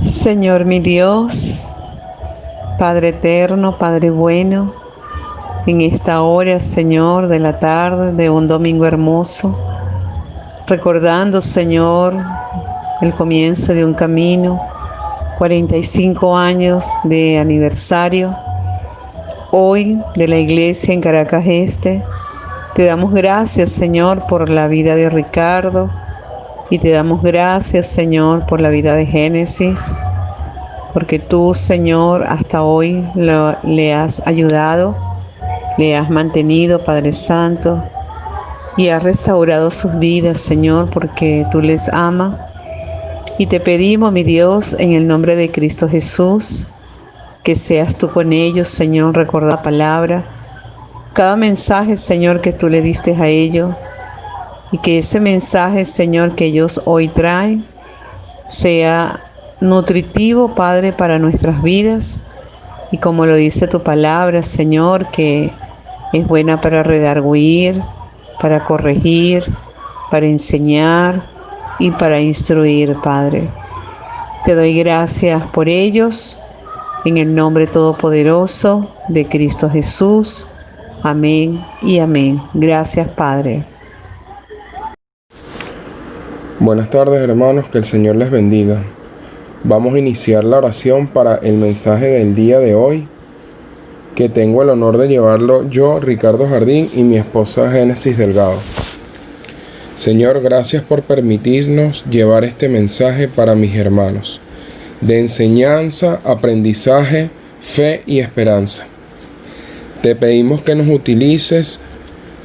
Señor mi Dios, Padre eterno, Padre bueno, en esta hora, Señor, de la tarde, de un domingo hermoso, recordando, Señor, el comienzo de un camino, 45 años de aniversario, hoy de la iglesia en Caracas Este. Te damos gracias, Señor, por la vida de Ricardo, y te damos gracias, Señor, por la vida de Génesis, porque tú, Señor, hasta hoy le has ayudado, le has mantenido, Padre Santo, y has restaurado sus vidas, Señor, porque tú les amas. Y te pedimos, mi Dios, en el nombre de Cristo Jesús, que seas tú con ellos, Señor, recuerda la palabra, cada mensaje, Señor, que tú le diste a ellos, y que ese mensaje, Señor, que ellos hoy traen, sea nutritivo, Padre, para nuestras vidas, y como lo dice tu palabra, Señor, que es buena para redarguir, para corregir, para enseñar y para instruir, Padre. Te doy gracias por ellos, en el nombre todopoderoso de Cristo Jesús. Amén y amén. Gracias, Padre. Buenas tardes, hermanos, que el Señor les bendiga. Vamos a iniciar la oración para el mensaje del día de hoy, que tengo el honor de llevarlo yo, Ricardo Jardín, y mi esposa Génesis Delgado. Señor, gracias por permitirnos llevar este mensaje para mis hermanos, de enseñanza, aprendizaje, fe y esperanza. Te pedimos que nos utilices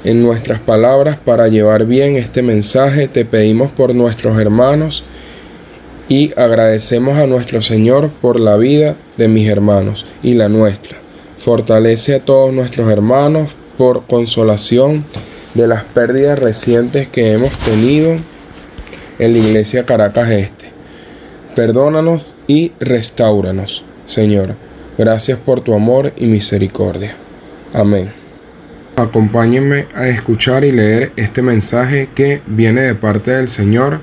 en nuestras palabras para llevar bien este mensaje. Te pedimos por nuestros hermanos y agradecemos a nuestro Señor por la vida de mis hermanos y la nuestra. Fortalece a todos nuestros hermanos por consolación de las pérdidas recientes que hemos tenido en la iglesia Caracas Este. Perdónanos y restáuranos, Señor. Gracias por tu amor y misericordia. Amén. Acompáñenme a escuchar y leer este mensaje que viene de parte del Señor,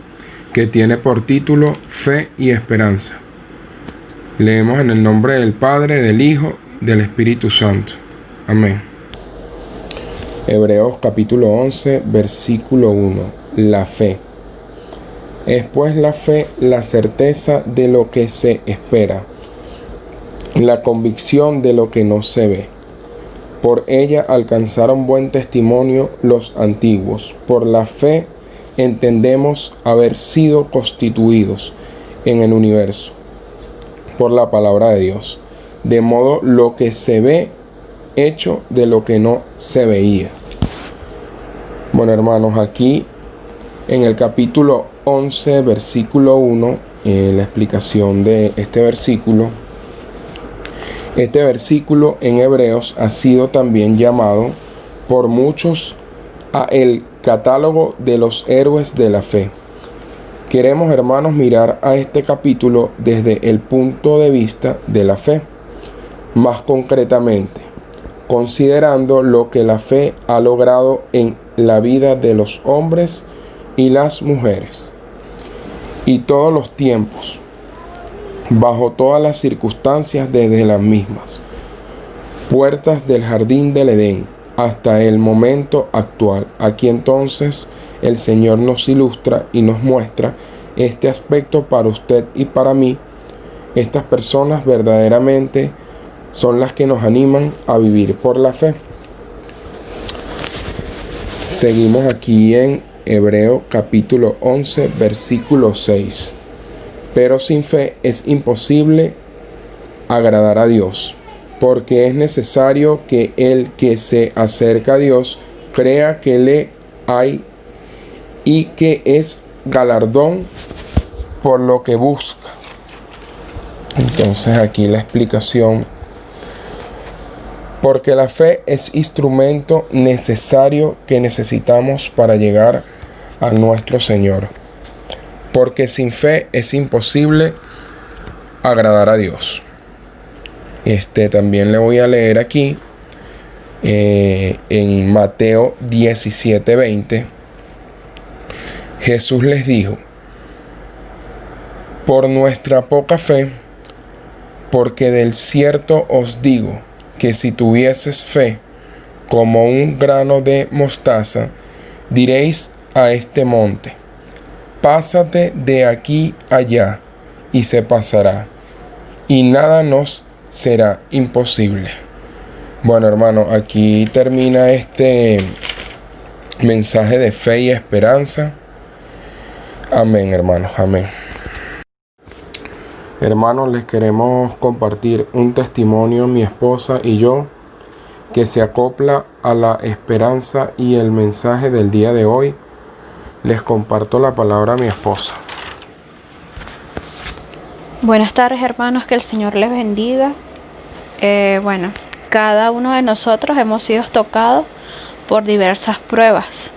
que tiene por título Fe y Esperanza. Leemos en el nombre del Padre, del Hijo y del Espíritu Santo. Amén. Hebreos capítulo 11, versículo 1. La fe. Es pues la fe la certeza de lo que se espera, la convicción de lo que no se ve. Por ella alcanzaron buen testimonio los antiguos. Por la fe entendemos haber sido constituidos en el universo por la palabra de Dios, de modo lo que se ve hecho de lo que no se veía. Bueno, hermanos, aquí en el capítulo 11, versículo 1, la explicación de este versículo. Este versículo en Hebreos ha sido también llamado por muchos a el catálogo de los héroes de la fe. Queremos, hermanos, mirar a este capítulo desde el punto de vista de la fe, más concretamente, considerando lo que la fe ha logrado en la vida de los hombres y las mujeres, y todos los tiempos, bajo todas las circunstancias desde las mismas puertas del jardín del Edén hasta el momento actual. Aquí entonces el Señor nos ilustra y nos muestra este aspecto para usted y para mí. Estas personas verdaderamente son las que nos animan a vivir por la fe. Seguimos aquí en Hebreo capítulo 11, versículo 6. Pero sin fe es imposible agradar a Dios, porque es necesario que el que se acerca a Dios crea que le hay y que es galardón por lo que busca. Entonces aquí la explicación. Porque la fe es instrumento necesario que necesitamos para llegar a nuestro Señor. Porque sin fe es imposible agradar a Dios. También le voy a leer aquí en Mateo 17:20, Jesús les dijo: por nuestra poca fe, porque del cierto os digo que si tuvieses fe como un grano de mostaza, diréis a este monte: pásate de aquí allá, y se pasará, y nada nos será imposible. Bueno, hermano, aquí termina este mensaje de fe y esperanza. Amén, hermanos, amén. Hermanos, les queremos compartir un testimonio, mi esposa y yo, que se acopla a la esperanza y el mensaje del día de hoy. Les comparto la palabra a mi esposa. Buenas tardes, hermanos, que el Señor les bendiga. Bueno, cada uno de nosotros hemos sido tocados por diversas pruebas.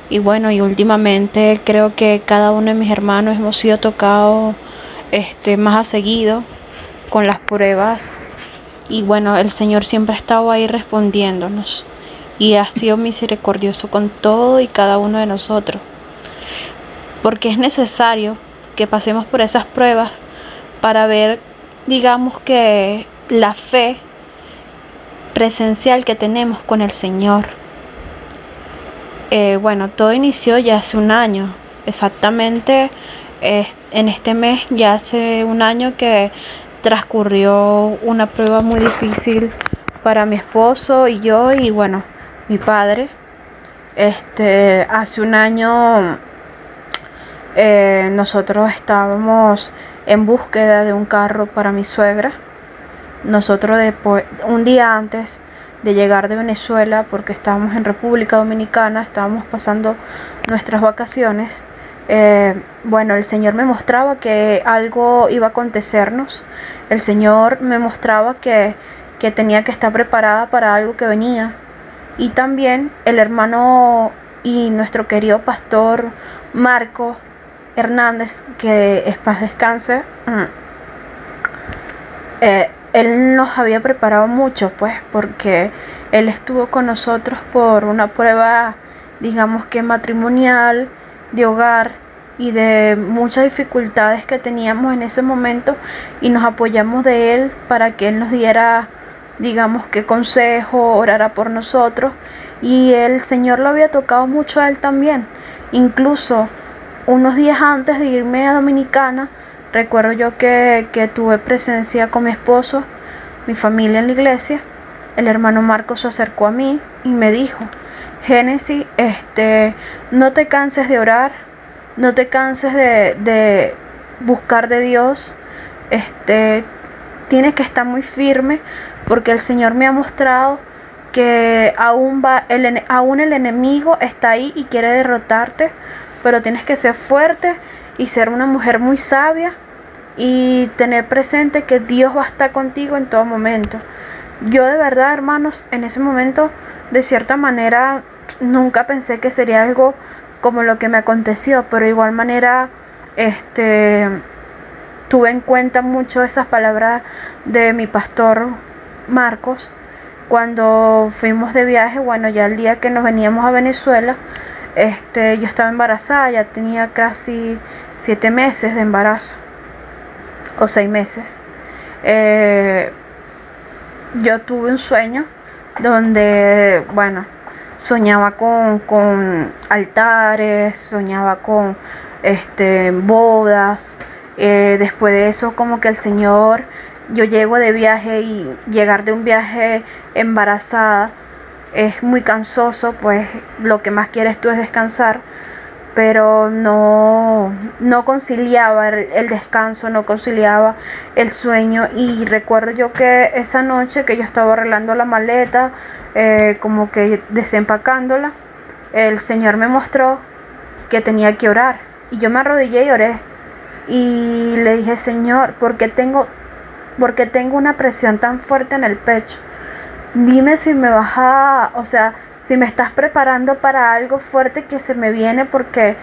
Y bueno, y últimamente creo que cada uno de mis hermanos hemos sido tocados más a seguido con las pruebas. Y bueno, el Señor siempre ha estado ahí respondiéndonos y ha sido misericordioso con todo y cada uno de nosotros. Porque es necesario que pasemos por esas pruebas para ver, digamos, que la fe presencial que tenemos con el Señor. Bueno, todo inició ya hace un año, exactamente en este mes ya hace un año que transcurrió una prueba muy difícil para mi esposo y yo y bueno, mi padre. Hace un año nosotros estábamos en búsqueda de un carro para mi suegra. Nosotros después, un día antes de llegar de Venezuela, porque estábamos en República Dominicana, estábamos pasando nuestras vacaciones, bueno, el Señor me mostraba que algo iba a acontecernos. El Señor me mostraba que tenía que estar preparada para algo que venía. Y también el hermano y nuestro querido pastor Marco Hernández, que es paz descanse, él nos había preparado mucho, pues, porque él estuvo con nosotros por una prueba, digamos que matrimonial, de hogar y de muchas dificultades que teníamos en ese momento, y nos apoyamos de él para que él nos diera, digamos que consejo, orara por nosotros, y el Señor lo había tocado mucho a él también. Incluso unos días antes de irme a Dominicana, recuerdo yo que tuve presencia con mi esposo, mi familia en la iglesia. El hermano Marcos se acercó a mí y me dijo: Génesis, no te canses de orar, no te canses de buscar de Dios, tienes que estar muy firme, porque el Señor me ha mostrado que aún el enemigo está ahí y quiere derrotarte, pero tienes que ser fuerte y ser una mujer muy sabia y tener presente que Dios va a estar contigo en todo momento. Yo de verdad, hermanos, en ese momento, de cierta manera, nunca pensé que sería algo como lo que me aconteció, pero de igual manera, tuve en cuenta mucho esas palabras de mi pastor Marcos cuando fuimos de viaje. Bueno, ya el día que nos veníamos a Venezuela, yo estaba embarazada, ya tenía casi 7 meses de embarazo, o 6 meses. Yo tuve un sueño donde, bueno, soñaba con altares, soñaba con bodas. Después de eso, como que el Señor, yo llego de viaje, y llegar de un viaje embarazada es muy cansoso, pues lo que más quieres tú es descansar, pero no conciliaba el descanso, no conciliaba el sueño. Y recuerdo yo que esa noche que yo estaba arreglando la maleta, como que desempacándola, el Señor me mostró que tenía que orar, y yo me arrodillé y oré, y le dije: Señor, ¿por qué tengo una presión tan fuerte en el pecho? Dime si me vas a, o sea, si me estás preparando para algo fuerte que se me viene, porque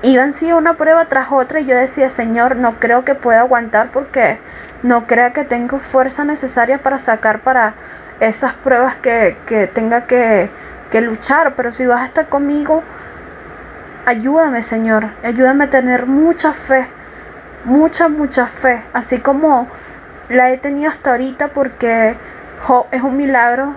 iban sido una prueba tras otra, y yo decía: Señor, no creo que pueda aguantar, porque no creo que tengo fuerza necesaria para sacar para esas pruebas que tenga que luchar, pero si vas a estar conmigo, ayúdame, Señor, ayúdame a tener mucha fe, mucha fe, así como la he tenido hasta ahorita, porque Job es un milagro.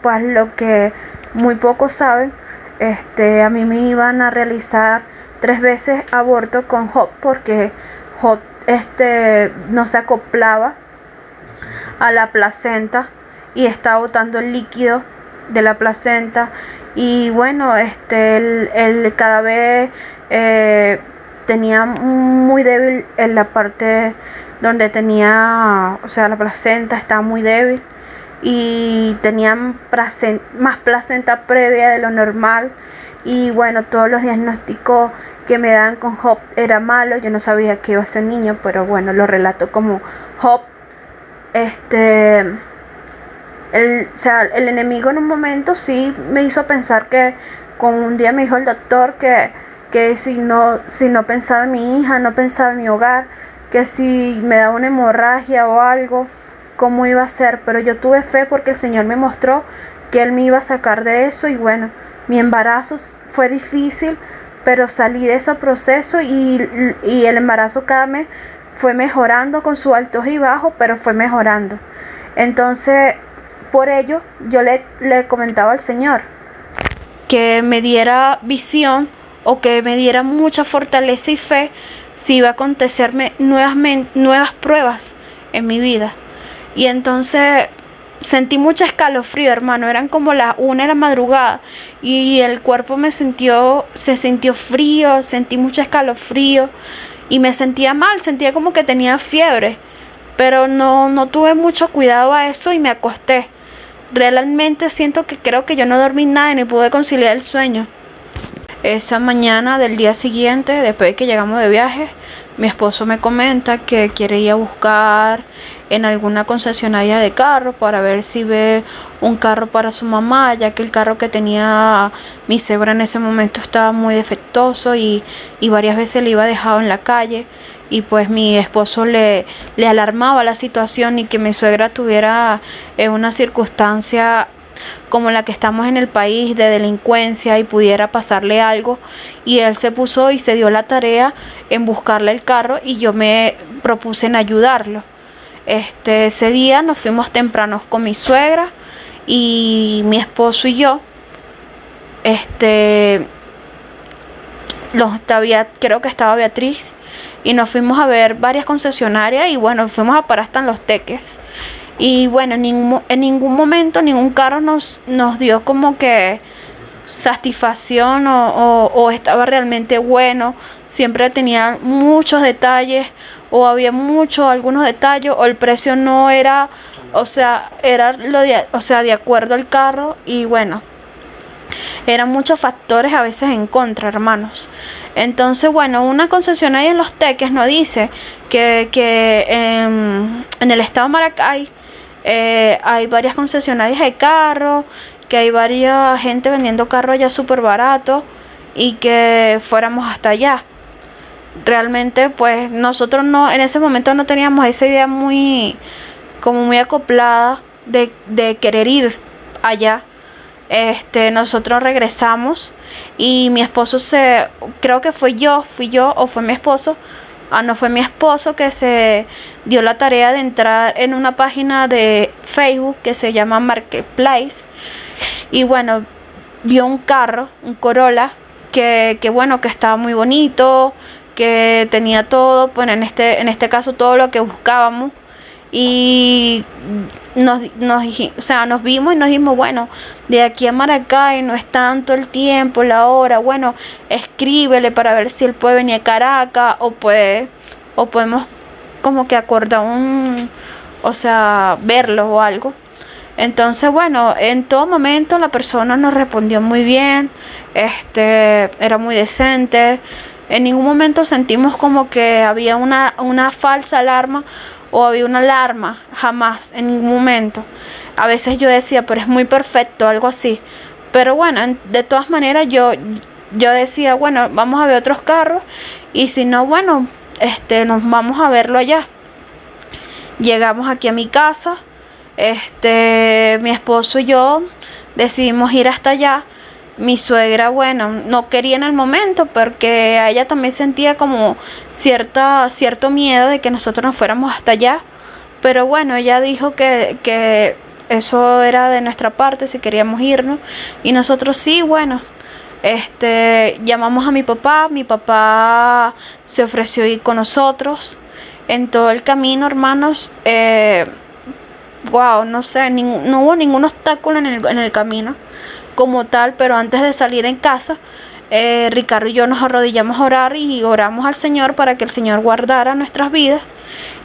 Pues lo que muy pocos saben, a mí me iban a realizar 3 veces aborto con Job, porque Job no se acoplaba a la placenta y estaba botando el líquido de la placenta. Y bueno, él cada vez tenía muy débil en la parte donde tenía, o sea, la placenta estaba muy débil y tenía más placenta previa de lo normal. Y bueno, todos los diagnósticos que me dan con Job era malo. Yo no sabía que iba a ser niño, pero bueno, lo relato como Job. El enemigo en un momento sí me hizo pensar que, con un día me dijo el doctor que si no pensaba en mi hija, no pensaba en mi hogar, que si me daba una hemorragia o algo, cómo iba a ser. Pero yo tuve fe porque el Señor me mostró que Él me iba a sacar de eso. Y bueno, mi embarazo fue difícil, pero salí de ese proceso y el embarazo cada mes fue mejorando, con sus altos y bajos, pero fue mejorando. Entonces, por ello, yo le comentaba al Señor que me diera visión, o que me diera mucha fortaleza y fe si iba a acontecerme nuevas pruebas en mi vida. Y entonces sentí mucho escalofrío, hermano. Eran como las 1 de la madrugada y el cuerpo se sintió frío, sentí mucho escalofrío y me sentía mal, sentía como que tenía fiebre, pero no tuve mucho cuidado a eso y me acosté. Realmente creo que yo no dormí nada ni pude conciliar el sueño. Esa mañana del día siguiente, después de que llegamos de viaje, mi esposo me comenta que quiere ir a buscar en alguna concesionaria de carro para ver si ve un carro para su mamá, ya que el carro que tenía mi suegra en ese momento estaba muy defectuoso y varias veces le iba dejado en la calle. Y pues mi esposo le alarmaba la situación, y que mi suegra tuviera una circunstancia como la que estamos en el país, de delincuencia, y pudiera pasarle algo. Y él se puso y se dio la tarea en buscarle el carro, y yo me propuse en ayudarlo. Ese día nos fuimos tempranos con mi suegra y mi esposo y yo. Creo que estaba Beatriz, y nos fuimos a ver varias concesionarias, y bueno, fuimos a parar hasta en Los Teques. Y bueno, en ningún momento ningún carro nos dio como que satisfacción o estaba realmente bueno. Siempre tenía muchos detalles, o había algunos detalles, o el precio no era, de acuerdo al carro. Y bueno, eran muchos factores a veces en contra, hermanos. Entonces, bueno, una concesionaria en Los Teques nos dice que en el estado de Maracay hay varias concesionarias de carros, que hay varias gente vendiendo carros allá súper barato, y que fuéramos hasta allá. Realmente, pues nosotros en ese momento no teníamos esa idea muy acoplada de querer ir allá. Nosotros regresamos y mi esposo creo que fui yo o fue mi esposo. No, fue mi esposo que se dio la tarea de entrar en una página de Facebook que se llama Marketplace. Y bueno, vio un carro, un Corolla, que bueno, que estaba muy bonito, que tenía todo, pues en este caso todo lo que buscábamos. Y nos vimos y nos dijimos, bueno, de aquí a Maracay no es tanto el tiempo, la hora. Bueno, escríbele para ver si él puede venir a Caracas, o podemos como que acordar verlo o algo. Entonces, bueno, en todo momento la persona nos respondió muy bien, era muy decente. En ningún momento sentimos como que había una falsa alarma o había una alarma, jamás, en ningún momento. A veces yo decía, pero es muy perfecto, algo así. Pero bueno, de todas maneras yo decía, bueno, vamos a ver otros carros, y si no, bueno, nos vamos a verlo allá. Llegamos aquí a mi casa, Mi esposo y yo decidimos ir hasta allá. Mi suegra, bueno, no quería en el momento porque a ella también sentía como cierto miedo de que nosotros nos fuéramos hasta allá. Pero bueno, ella dijo que eso era de nuestra parte, si queríamos irnos. Y nosotros sí, bueno, llamamos a mi papá se ofreció ir con nosotros. En todo el camino, hermanos, wow, no sé, no hubo ningún obstáculo en el camino como tal, pero antes de salir en casa, Ricardo y yo nos arrodillamos a orar y oramos al Señor para que el Señor guardara nuestras vidas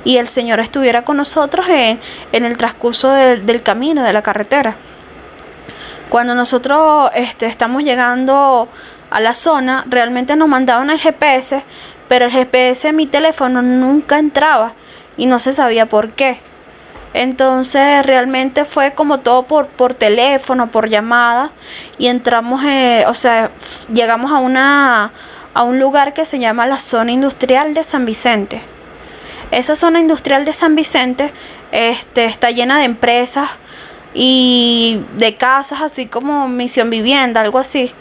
y el Señor estuviera con nosotros en el transcurso del camino, de la carretera. Cuando nosotros estamos llegando a la zona, realmente nos mandaban el GPS, pero el GPS de mi teléfono nunca entraba y no se sabía por qué. Entonces realmente fue como todo por teléfono, por llamada, y entramos, llegamos a un lugar que se llama la zona industrial de San Vicente. Esa zona industrial de San Vicente está llena de empresas y de casas, así como Misión Vivienda, algo así.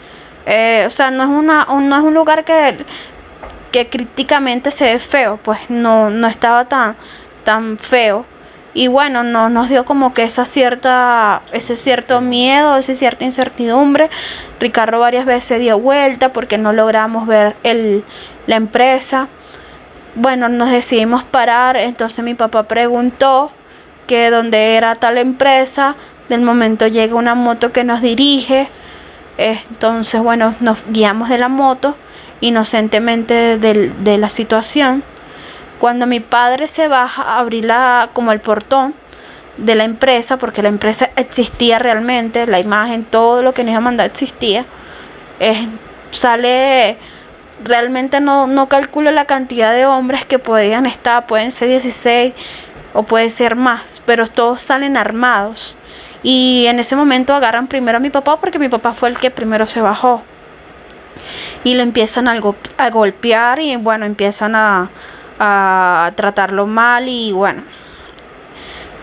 No es no es un lugar que críticamente se ve feo, pues no estaba tan feo. Y bueno, nos dio como que ese cierto miedo, esa cierta incertidumbre. Ricardo varias veces dio vuelta porque no logramos ver la empresa. Bueno, nos decidimos parar, entonces mi papá preguntó que dónde era tal empresa. Del momento llega una moto que nos dirige. Entonces, bueno, nos guiamos de la moto inocentemente de la situación. Cuando mi padre se baja a abrir como el portón de la empresa, porque la empresa existía realmente, la imagen, todo lo que nos iba a mandar existía, sale, realmente no calculo la cantidad de hombres que podían estar, pueden ser 16 o puede ser más, pero todos salen armados. Y en ese momento agarran primero a mi papá porque mi papá fue el que primero se bajó. Y lo empiezan a golpear y bueno, empiezan a tratarlo mal y bueno,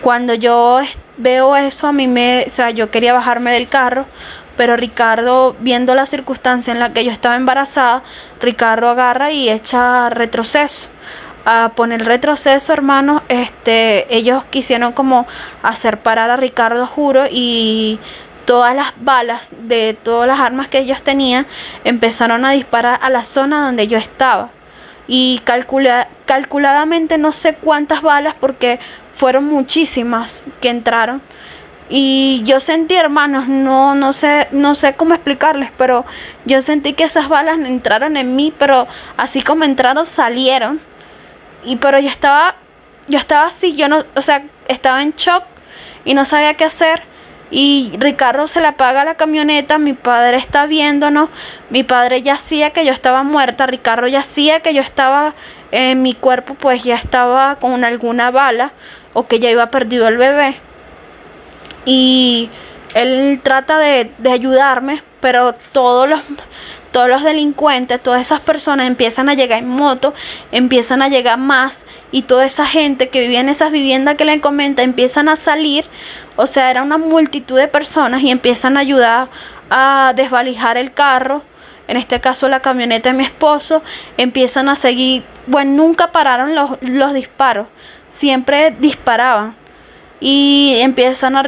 cuando yo veo eso a mí yo quería bajarme del carro, pero Ricardo, viendo la circunstancia en la que yo estaba embarazada, Ricardo agarra y echa retroceso. A poner retroceso, hermanos, ellos quisieron como hacer parar a Ricardo, juro, y todas las balas de todas las armas que ellos tenían empezaron a disparar a la zona donde yo estaba. Y calculadamente no sé cuántas balas porque fueron muchísimas que entraron. Y yo sentí, hermanos, no sé cómo explicarles, pero yo sentí que esas balas entraron en mí, pero así como entraron, salieron. Pero yo estaba así, estaba en shock y no sabía qué hacer. Y Ricardo se le apaga la camioneta, mi padre está viéndonos, mi padre ya hacía que yo estaba muerta, Ricardo ya hacía que yo estaba, mi cuerpo pues ya estaba con alguna bala o que ya iba perdido el bebé. Y él trata de ayudarme, pero todos los delincuentes, todas esas personas empiezan a llegar en moto, empiezan a llegar más, y toda esa gente que vivía en esas viviendas que le comenta empiezan a salir. O sea, era una multitud de personas y empiezan a ayudar a desvalijar el carro, en este caso la camioneta de mi esposo. Empiezan a seguir, bueno, nunca pararon los disparos, siempre disparaban. Y empiezan a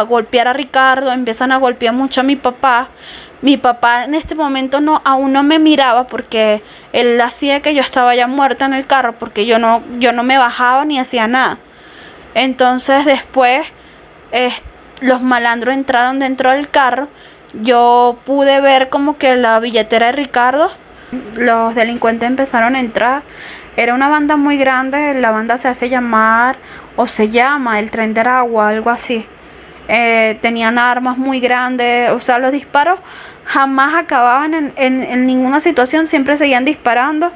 golpear a Ricardo, empiezan a golpear mucho a mi papá. Mi papá en este momento aún no me miraba porque él hacía que yo estaba ya muerta en el carro, porque yo no me bajaba ni hacía nada. Entonces después los malandros entraron dentro del carro. Yo pude ver como que la billetera de Ricardo. Los delincuentes empezaron a entrar. Era una banda muy grande. La banda se hace llamar, o se llama, el Tren de Aragua, algo así. Tenían armas muy grandes. O sea, los disparos jamás acababan en ninguna situación. Siempre seguían disparando.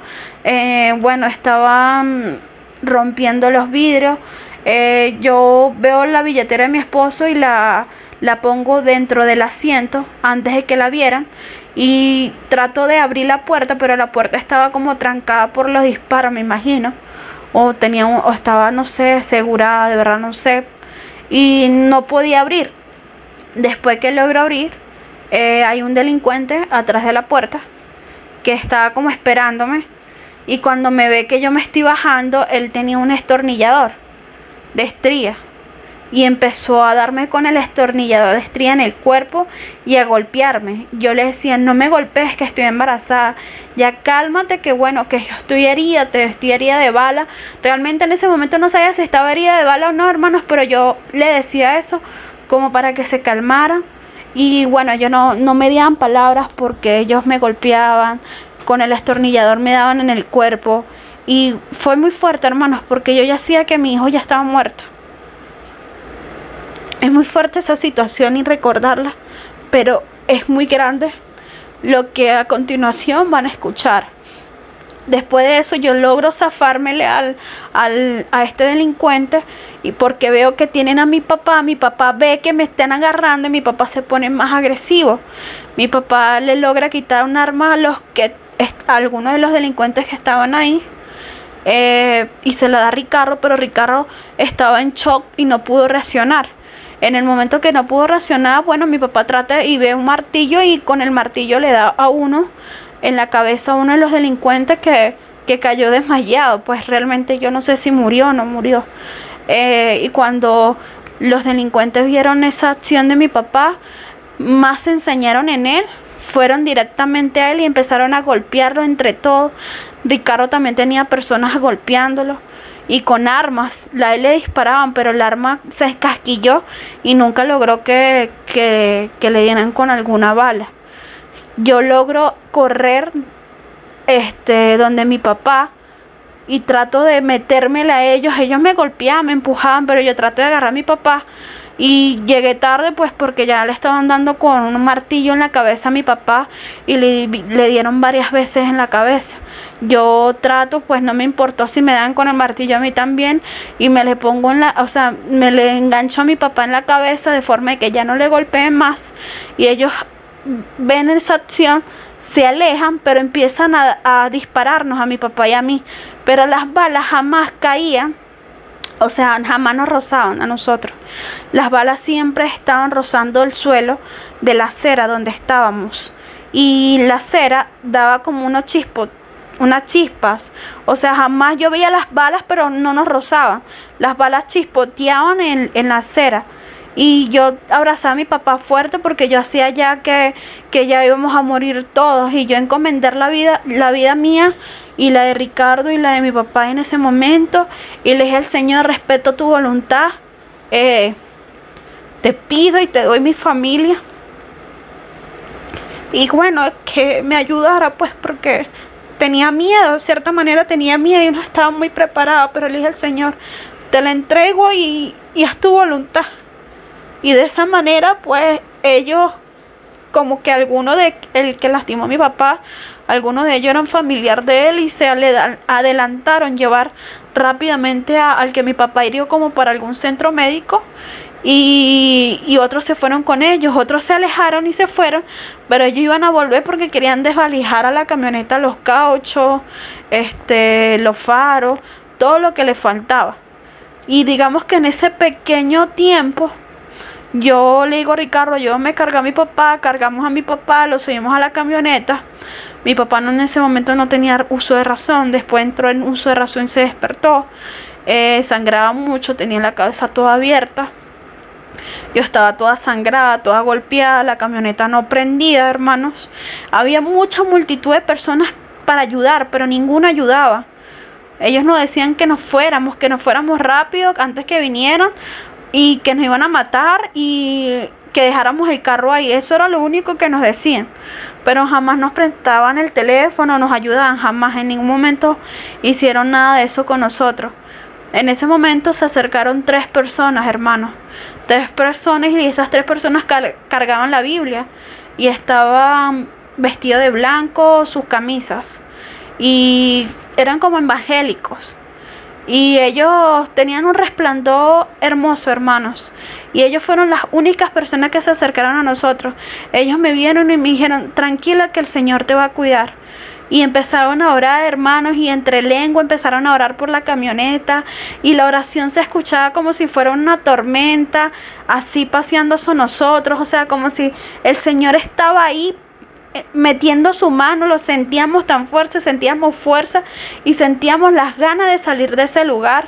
Bueno, estaban rompiendo los vidrios. Yo veo la billetera de mi esposo y la pongo dentro del asiento antes de que la vieran, y trato de abrir la puerta, pero la puerta estaba como trancada por los disparos, me imagino, o o estaba, no sé, asegurada, de verdad no sé, y no podía abrir. Después que logro abrir, hay un delincuente atrás de la puerta que estaba como esperándome, y cuando me ve que yo me estoy bajando, él tenía un destornillador de estría y empezó a darme con el destornillador de estría en el cuerpo y a golpearme. Yo le decía, no me golpees, que estoy embarazada, ya cálmate, que bueno, que yo estoy herida, estoy herida de bala. Realmente en ese momento no sabía si estaba herida de bala o no, hermanos, pero yo le decía eso como para que se calmara. Y bueno, yo no me dieran palabras porque ellos me golpeaban, con el destornillador me daban en el cuerpo. Y fue muy fuerte, hermanos, porque yo ya hacía que mi hijo ya estaba muerto. Es muy fuerte esa situación y recordarla, pero es muy grande lo que a continuación van a escuchar. Después de eso yo logro zafármele a este delincuente, y porque veo que tienen a mi papá ve que me están agarrando y mi papá se pone más agresivo. Mi papá le logra quitar un arma a algunos de los delincuentes que estaban ahí, y se la da a Ricardo, pero Ricardo estaba en shock y no pudo reaccionar. En el momento que no pudo reaccionar, bueno, mi papá trata y ve un martillo y con el martillo le da en la cabeza a uno de los delincuentes que cayó desmayado. Pues realmente yo no sé si murió o no murió. Y cuando los delincuentes vieron esa acción de mi papá, más se ensañaron en él, fueron directamente a él y empezaron a golpearlo entre todos. Ricardo también tenía personas golpeándolo y con armas. A él le disparaban, pero el arma se encasquilló y nunca logró que le dieran con alguna bala. Yo logro correr donde mi papá y trato de metérmela a ellos. Ellos me golpeaban, me empujaban, pero yo traté de agarrar a mi papá. Y llegué tarde pues porque ya le estaban dando con un martillo en la cabeza a mi papá y le dieron varias veces en la cabeza. Yo trato, pues no me importó si me dan con el martillo a mí también, y me le pongo me le engancho a mi papá en la cabeza de forma que ya no le golpeen más. Y ellos ven esa acción, se alejan, pero empiezan a dispararnos a mi papá y a mí. Pero las balas jamás caían. O sea, jamás nos rozaban a nosotros. Las balas siempre estaban rozando el suelo de la acera donde estábamos. Y la acera daba como unas chispas. O sea, jamás yo veía las balas, pero no nos rozaban. Las balas chispoteaban en la acera. Y yo abrazaba a mi papá fuerte porque yo hacía ya que ya íbamos a morir todos. Y yo encomendar la vida mía y la de Ricardo y la de mi papá en ese momento. Y le dije al Señor, respeto tu voluntad. Te pido y te doy mi familia. Y bueno, que me ayudara pues porque tenía miedo, de cierta manera tenía miedo y no estaba muy preparada. Pero le dije al Señor, te la entrego y haz tu voluntad. Y de esa manera, pues, ellos, como que el que lastimó a mi papá, algunos de ellos eran familiar de él y se adelantaron llevar rápidamente al que mi papá hirió como para algún centro médico. Y otros se fueron con ellos, otros se alejaron y se fueron, pero ellos iban a volver porque querían desvalijar a la camioneta los cauchos, los faros, todo lo que les faltaba. Y digamos que en ese pequeño tiempo, yo le digo a Ricardo, yo me cargué a mi papá, cargamos a mi papá, lo subimos a la camioneta. Mi papá en ese momento no tenía uso de razón, después entró en uso de razón y se despertó. Sangraba mucho, tenía la cabeza toda abierta. Yo estaba toda sangrada, toda golpeada, la camioneta no prendida, hermanos. Había mucha multitud de personas para ayudar, pero ninguno ayudaba. Ellos nos decían que nos fuéramos rápido antes que vinieran, y que nos iban a matar y que dejáramos el carro ahí. Eso era lo único que nos decían, pero jamás nos prestaban el teléfono, nos ayudaban, jamás, en ningún momento hicieron nada de eso con nosotros. En ese momento se acercaron 3 personas, hermanos, 3 personas, y esas 3 personas cargaban la Biblia y estaban vestidos de blanco, sus camisas, y eran como evangélicos. Y ellos tenían un resplandor hermoso, hermanos. Y ellos fueron las únicas personas que se acercaron a nosotros. Ellos me vieron y me dijeron, tranquila, que el Señor te va a cuidar. y empezaron a orar, hermanos, y entre lengua empezaron a orar por la camioneta, y la oración se escuchaba como si fuera una tormenta, así paseándose a nosotros, o sea, como si el Señor estaba ahí metiendo su mano. Lo sentíamos tan fuerte, sentíamos fuerza y sentíamos las ganas de salir de ese lugar,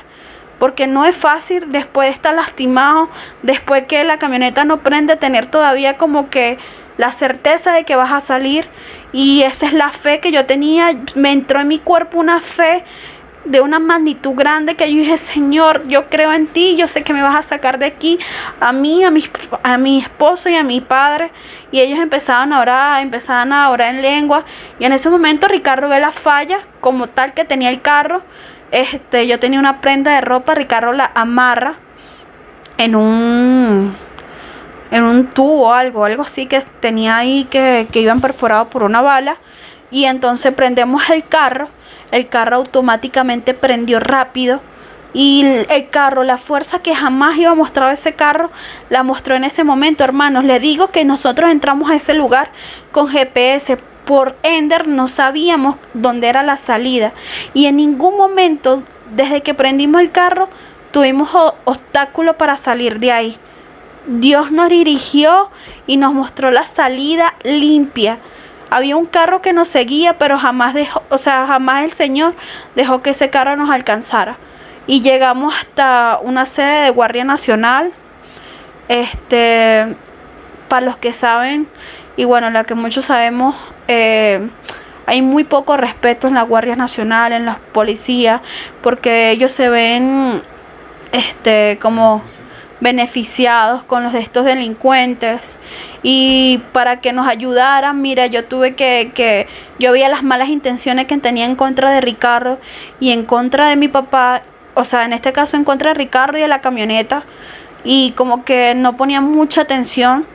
porque no es fácil después de estar lastimado, después que la camioneta no prende, tener todavía como que la certeza de que vas a salir. Y esa es la fe que yo tenía. Me entró en mi cuerpo una fe de una magnitud grande, que yo dije: Señor, yo creo en ti, yo sé que me vas a sacar de aquí, a mí, a mi esposo y a mi padre. Y ellos empezaban a orar en lengua, y en ese momento Ricardo ve la falla como tal que tenía el carro. Yo tenía una prenda de ropa, Ricardo la amarra en un tubo, algo así que tenía ahí, que iban perforados por una bala. Y entonces prendemos el carro automáticamente prendió rápido, y el carro, la fuerza que jamás iba a mostrar ese carro, la mostró en ese momento, hermanos. Le digo que nosotros entramos a ese lugar con GPS, por Ender no sabíamos dónde era la salida, y en ningún momento, desde que prendimos el carro, tuvimos obstáculo para salir de ahí. Dios nos dirigió y nos mostró la salida limpia. Había un carro que nos seguía, pero jamás el Señor dejó que ese carro nos alcanzara. Y llegamos hasta una sede de Guardia Nacional. Para los que saben, y bueno, la que muchos sabemos, hay muy poco respeto en la Guardia Nacional, en los policías, porque ellos se ven como beneficiados con los de estos delincuentes. Y para que nos ayudaran, mira, yo veía las malas intenciones que tenía en contra de Ricardo y en contra de mi papá, o sea, en este caso en contra de Ricardo y de la camioneta, y como que no ponía mucha atención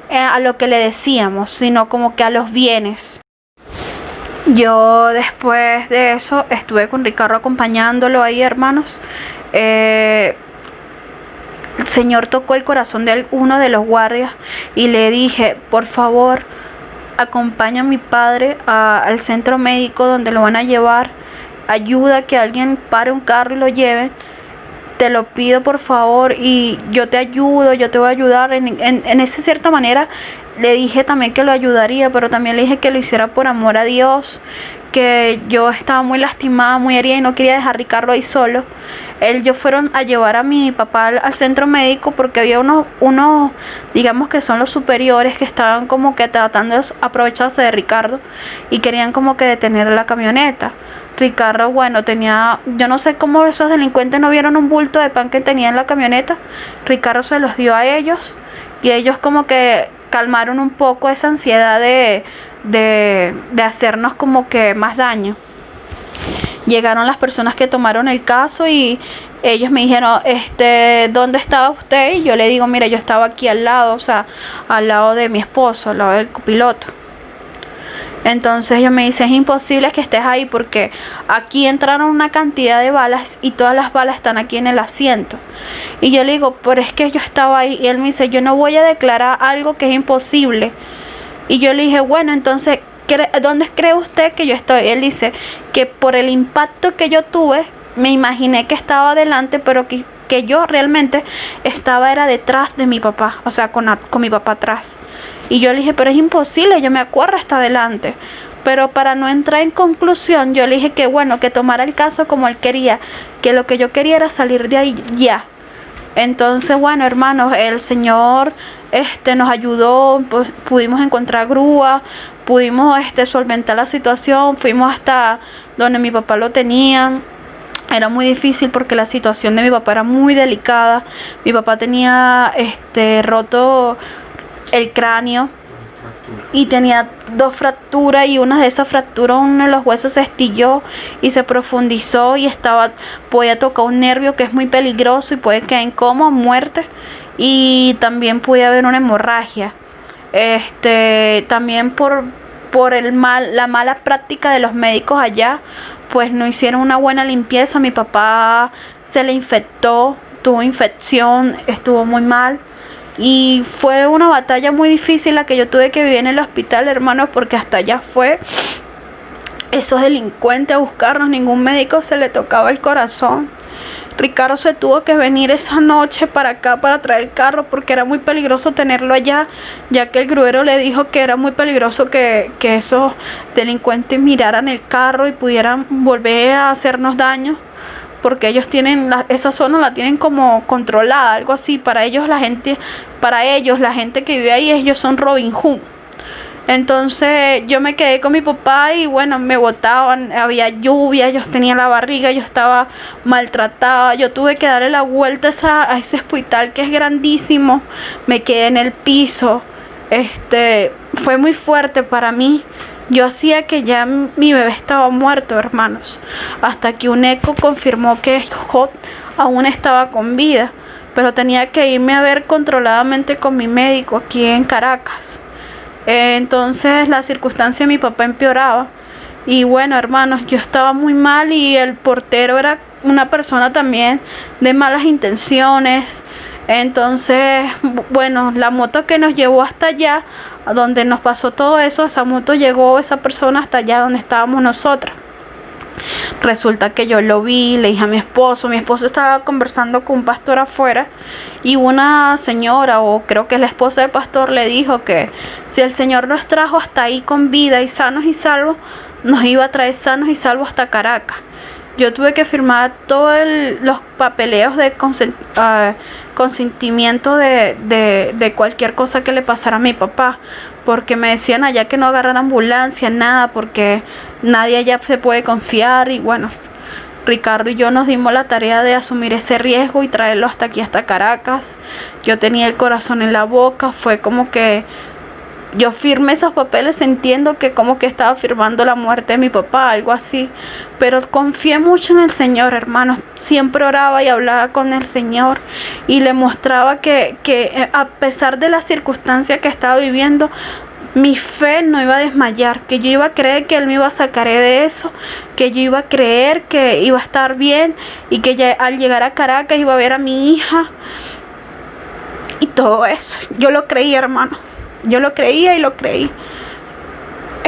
a lo que le decíamos, sino como que a los bienes. Yo después de eso estuve con Ricardo acompañándolo ahí, hermanos. El Señor tocó el corazón de uno de los guardias y le dije: por favor, acompaña a mi padre al centro médico donde lo van a llevar. Ayuda a que alguien pare un carro y lo lleve. Te lo pido, por favor, y yo te ayudo, yo te voy a ayudar. En esa cierta manera le dije también que lo ayudaría, pero también le dije que lo hiciera por amor a Dios, que yo estaba muy lastimada, muy herida, y no quería dejar a Ricardo ahí solo. Ellos fueron a llevar a mi papá al centro médico porque había unos, digamos que son los superiores, que estaban como que tratando de aprovecharse de Ricardo y querían como que detener la camioneta. Ricardo, bueno, yo no sé cómo esos delincuentes no vieron un bulto de pan que tenía en la camioneta. Ricardo se los dio a ellos, y ellos como que calmaron un poco esa ansiedad de hacernos como que más daño. Llegaron las personas que tomaron el caso y ellos me dijeron: ¿dónde estaba usted? Y yo le digo: mira, yo estaba aquí al lado, o sea, al lado de mi esposo, al lado del copiloto. Entonces ellos me dicen: es imposible que estés ahí porque aquí entraron una cantidad de balas y todas las balas están aquí en el asiento. Y yo le digo: pero es que yo estaba ahí. Y él me dice: yo no voy a declarar algo que es imposible. Y yo le dije: bueno, entonces, ¿dónde cree usted que yo estoy? Y él dice que por el impacto que yo tuve, me imaginé que estaba adelante, pero que yo realmente era detrás de mi papá, o sea, con mi papá atrás. Y yo le dije: pero es imposible, yo me acuerdo hasta adelante. Pero para no entrar en conclusión, yo le dije que bueno, que tomara el caso como él quería, que lo que yo quería era salir de ahí ya. Entonces, bueno, hermanos, el Señor nos ayudó, pues, pudimos encontrar grúa, pudimos solventar la situación, fuimos hasta donde mi papá lo tenía. Era muy difícil porque la situación de mi papá era muy delicada. Mi papá tenía roto el cráneo y tenía 2 fracturas, y una de esas fracturas, uno de los huesos se estilló y se profundizó y podía tocar un nervio que es muy peligroso y puede quedar en coma, muerte, y también puede haber una hemorragia. También por la mala práctica de los médicos allá, pues no hicieron una buena limpieza. Mi papá se le infectó, tuvo infección, estuvo muy mal. Y fue una batalla muy difícil la que yo tuve que vivir en el hospital, hermanos, porque hasta allá fue esos delincuentes a buscarnos, ningún médico se le tocaba el corazón. Ricardo se tuvo que venir esa noche para acá para traer el carro porque era muy peligroso tenerlo allá, ya que el gruero le dijo que era muy peligroso que esos delincuentes miraran el carro y pudieran volver a hacernos daño, porque ellos tienen esa zona la tienen como controlada, algo así. Para ellos la gente que vive ahí, ellos son Robin Hood. Entonces yo me quedé con mi papá y bueno, me botaban, había lluvia, yo tenía la barriga, yo estaba maltratada, yo tuve que darle la vuelta a ese hospital que es grandísimo, me quedé en el piso, fue muy fuerte para mí. Yo hacía que ya mi bebé estaba muerto, hermanos, hasta que un eco confirmó que Job aún estaba con vida, pero tenía que irme a ver controladamente con mi médico aquí en Caracas. Entonces la circunstancia de mi papá empeoraba y bueno, hermanos, yo estaba muy mal y el portero era una persona también de malas intenciones. Entonces, bueno, la moto que nos llevó hasta allá, a donde nos pasó todo eso, esa moto llegó esa persona hasta allá donde estábamos nosotras. Resulta que yo lo vi, le dije a mi esposo estaba conversando con un pastor afuera y una señora, o creo que es la esposa del pastor, le dijo que si el Señor nos trajo hasta ahí con vida y sanos y salvos, nos iba a traer sanos y salvos hasta Caracas. Yo tuve que firmar todos los papeleos de consentimiento de cualquier cosa que le pasara a mi papá, porque me decían allá que no agarran ambulancia, nada, porque nadie allá se puede confiar. Y bueno, Ricardo y yo nos dimos la tarea de asumir ese riesgo y traerlo hasta aquí, hasta Caracas. Yo tenía el corazón en la boca, fue como que yo firmé esos papeles, entiendo que como que estaba firmando la muerte de mi papá, algo así, pero confié mucho en el Señor, hermanos. Siempre oraba y hablaba con el Señor y le mostraba que a pesar de la circunstancia que estaba viviendo, mi fe no iba a desmayar, que yo iba a creer que Él me iba a sacar de eso, que yo iba a creer que iba a estar bien y que ya al llegar a Caracas iba a ver a mi hija y todo eso. Yo lo creía, hermano. Yo lo creía y lo creí.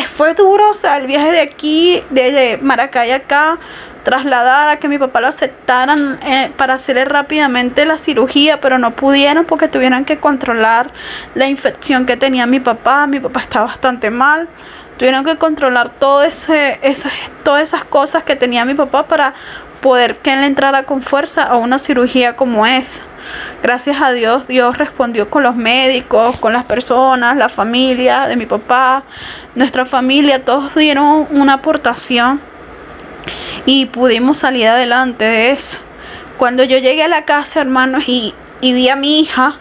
Fue duro, o sea, el viaje de aquí, de Maracay acá, trasladar a que mi papá lo aceptaran para hacerle rápidamente la cirugía, pero no pudieron porque tuvieron que controlar la infección que tenía mi papá. Mi papá está bastante mal. Tuvieron que controlar todas esas cosas que tenía mi papá para poder que él entrara con fuerza a una cirugía como esa. Gracias a Dios, Dios respondió con los médicos, con las personas, la familia de mi papá, nuestra familia, todos dieron una aportación y pudimos salir adelante de eso. Cuando yo llegué a la casa, hermanos, y vi a mi hija,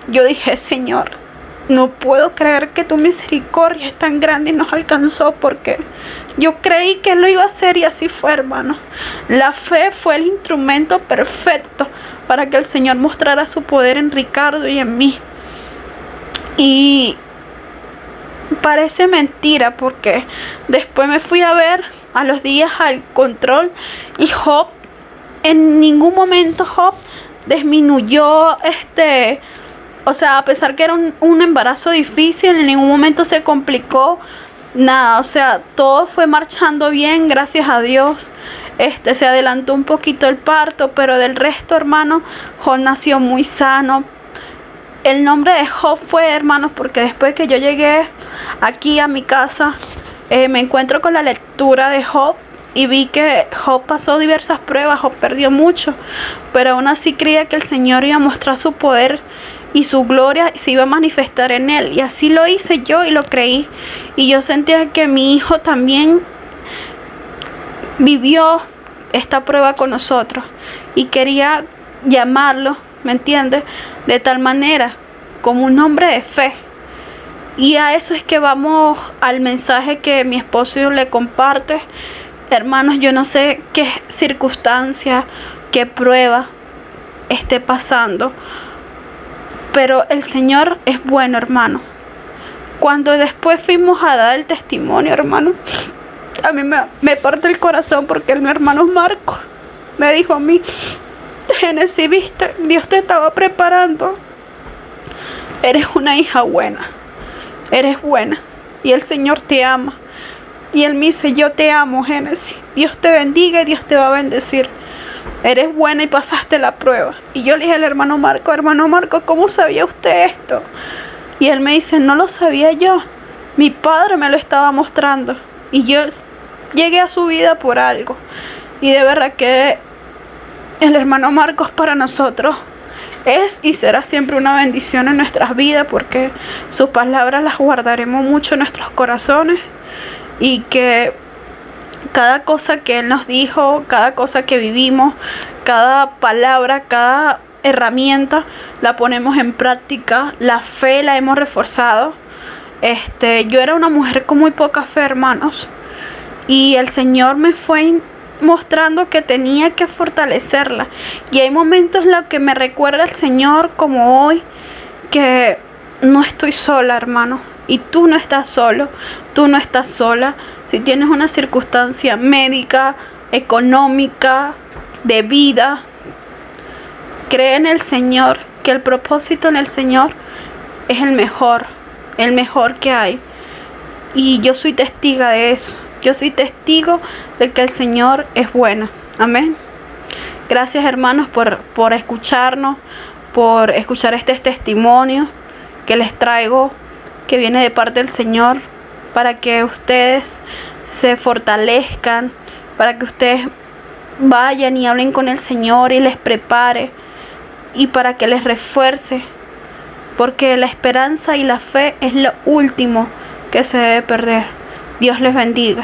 yo dije, Señor, no puedo creer que tu misericordia es tan grande y nos alcanzó, porque yo creí que Él lo iba a hacer y así fue, hermano. La fe fue el instrumento perfecto para que el Señor mostrara su poder en Ricardo y en mí. Y parece mentira porque después me fui a ver a los días al control y Job, en ningún momento Job disminuyó o sea, a pesar que era un embarazo difícil, en ningún momento se complicó nada. O sea, todo fue marchando bien, gracias a Dios. Se adelantó un poquito el parto, pero del resto, hermano, Job nació muy sano. El nombre de Job fue, hermanos, porque después que yo llegué aquí a mi casa, me encuentro con la lectura de Job y vi que Job pasó diversas pruebas, Job perdió mucho, pero aún así creía que el Señor iba a mostrar su poder y su gloria se iba a manifestar en él. Y así lo hice yo y lo creí. Y yo sentía que mi hijo también vivió esta prueba con nosotros. Y quería llamarlo, ¿me entiendes? De tal manera, como un hombre de fe. Y a eso es que vamos al mensaje que mi esposo le comparte. Hermanos, yo no sé qué circunstancia, qué prueba esté pasando, pero el Señor es bueno, hermano. Cuando después fuimos a dar el testimonio, hermano, a mí me parte el corazón porque mi hermano Marco me dijo a mí, Génesis, viste, Dios te estaba preparando. Eres una hija buena, eres buena y el Señor te ama. Y él me dice, yo te amo, Génesis. Dios te bendiga y Dios te va a bendecir. Eres buena y pasaste la prueba. Y yo le dije al hermano Marco, ¿cómo sabía usted esto? Y él me dice, no lo sabía yo. Mi padre me lo estaba mostrando. Y yo llegué a su vida por algo. Y de verdad que el hermano Marcos para nosotros es y será siempre una bendición en nuestras vidas, porque sus palabras las guardaremos mucho en nuestros corazones, y que cada cosa que él nos dijo, cada cosa que vivimos, cada palabra, cada herramienta la ponemos en práctica. La fe la hemos reforzado. Yo era una mujer con muy poca fe, hermanos, y el Señor me fue mostrando que tenía que fortalecerla. Y hay momentos en los que me recuerda el Señor, como hoy, que no estoy sola, hermano, y tú no estás solo, tú no estás sola. Si tienes una circunstancia médica, económica, de vida, cree en el Señor, que el propósito en el Señor es el mejor que hay. Y yo soy testiga de eso. Yo soy testigo de que el Señor es bueno. Amén. Gracias, hermanos, por escucharnos, por escuchar este testimonio que les traigo, que viene de parte del Señor, para que ustedes se fortalezcan, para que ustedes vayan y hablen con el Señor y les prepare, y para que les refuerce, porque la esperanza y la fe es lo último que se debe perder. Dios les bendiga.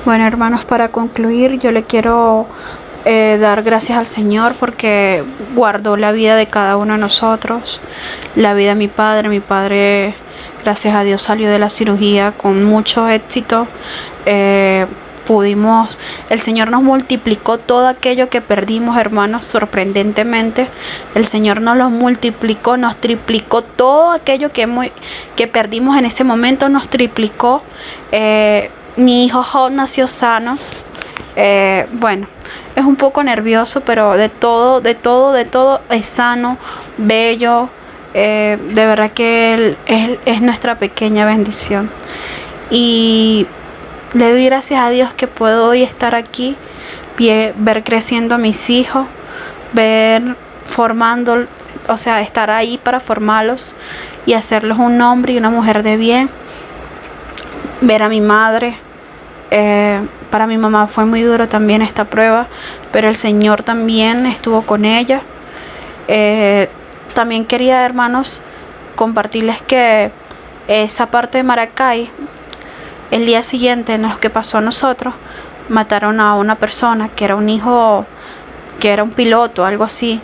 Bueno, hermanos, para concluir, yo le quiero dar gracias al Señor porque guardó la vida de cada uno de nosotros, la vida de mi padre. Mi padre, gracias a Dios, salió de la cirugía con mucho éxito. El Señor nos multiplicó todo aquello que perdimos, hermanos, sorprendentemente. El Señor nos lo multiplicó, nos triplicó todo aquello que perdimos en ese momento, nos triplicó. Mi hijo Job nació sano. Bueno, es un poco nervioso, pero de todo es sano, bello. De verdad que él es nuestra pequeña bendición. Y le doy gracias a Dios que puedo hoy estar aquí, ver creciendo a mis hijos, ver formando, o sea, estar ahí para formarlos y hacerlos un hombre y una mujer de bien. Ver a mi madre. Para mi mamá fue muy duro también esta prueba, pero el Señor también estuvo con ella. También quería, hermanos, compartirles que esa parte de Maracay, el día siguiente en lo que pasó a nosotros, mataron a una persona que era un hijo, que era un piloto, algo así,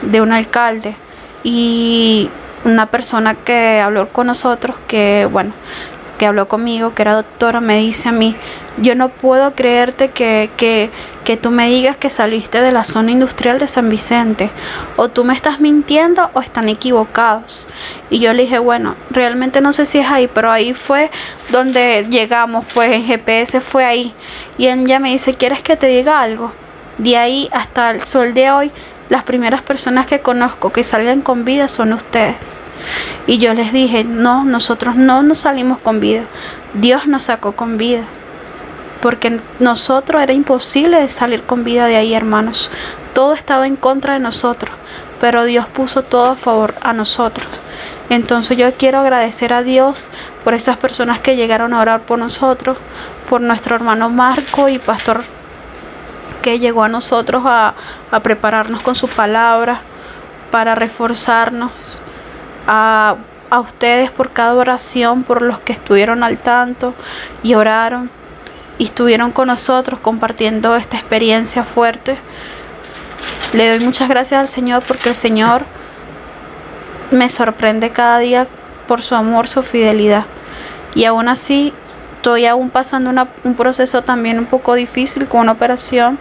de un alcalde. Y una persona que habló con nosotros, que habló conmigo, que era doctora, me dice a mí, yo no puedo creerte que tú me digas que saliste de la zona industrial de San Vicente, o tú me estás mintiendo o están equivocados. Y yo le dije, bueno, realmente no sé si es ahí, pero ahí fue donde llegamos, pues en GPS fue ahí. Y ella me dice, ¿quieres que te diga algo? De ahí hasta el sol de hoy, las primeras personas que conozco que salgan con vida son ustedes. Y yo les dije, no, nosotros no nos salimos con vida. Dios nos sacó con vida. Porque nosotros era imposible de salir con vida de ahí, hermanos. Todo estaba en contra de nosotros, pero Dios puso todo a favor a nosotros. Entonces yo quiero agradecer a Dios por esas personas que llegaron a orar por nosotros, por nuestro hermano Marco y pastor, que llegó a nosotros a prepararnos con su palabra, para reforzarnos, a ustedes por cada oración, por los que estuvieron al tanto y oraron y estuvieron con nosotros compartiendo esta experiencia fuerte. Le doy muchas gracias al Señor porque el Señor me sorprende cada día por su amor, su fidelidad. Y aún así estoy aún pasando un proceso también un poco difícil con una operación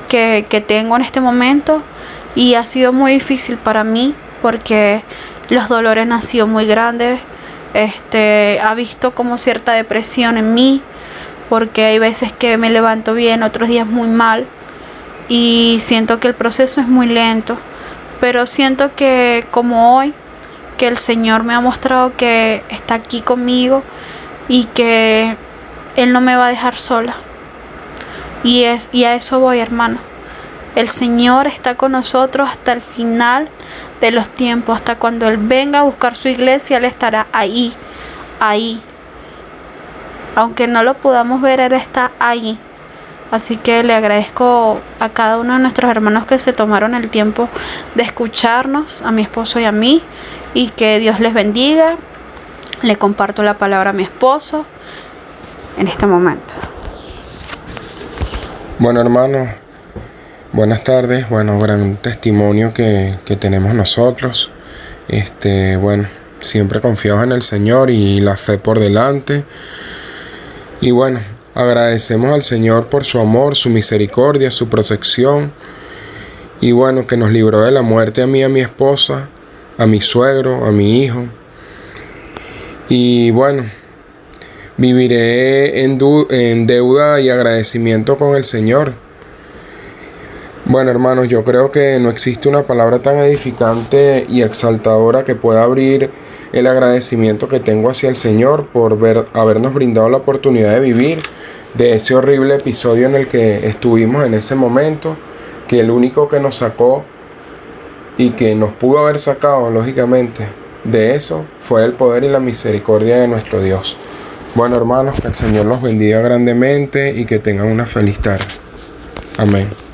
que tengo en este momento, y ha sido muy difícil para mí porque los dolores han sido muy grandes. Ha visto como cierta depresión en mí, porque hay veces que me levanto bien, otros días muy mal, y siento que el proceso es muy lento, pero siento que como hoy, que el Señor me ha mostrado que está aquí conmigo y que Él no me va a dejar sola. Y a eso voy, hermano. El Señor está con nosotros hasta el final de los tiempos, hasta cuando Él venga a buscar su iglesia, Él estará ahí. Aunque no lo podamos ver, Él está ahí. Así que le agradezco a cada uno de nuestros hermanos que se tomaron el tiempo de escucharnos, a mi esposo y a mí, y que Dios les bendiga. Le comparto la palabra a mi esposo en este momento. Bueno, hermanos, buenas tardes. Bueno, gran testimonio que tenemos nosotros. Bueno, siempre confiados en el Señor y la fe por delante. Y bueno, agradecemos al Señor por su amor, su misericordia, su protección. Y bueno, que nos libró de la muerte a mí, a mi esposa, a mi suegro, a mi hijo. Y bueno, viviré en deuda y agradecimiento con el Señor. Bueno, hermanos, yo creo que no existe una palabra tan edificante y exaltadora que pueda abrir el agradecimiento que tengo hacia el Señor por habernos brindado la oportunidad de vivir de ese horrible episodio en el que estuvimos en ese momento, que el único que nos sacó y que nos pudo haber sacado, lógicamente, de eso fue el poder y la misericordia de nuestro Dios. Bueno, hermanos, que el Señor los bendiga grandemente y que tengan una feliz tarde. Amén.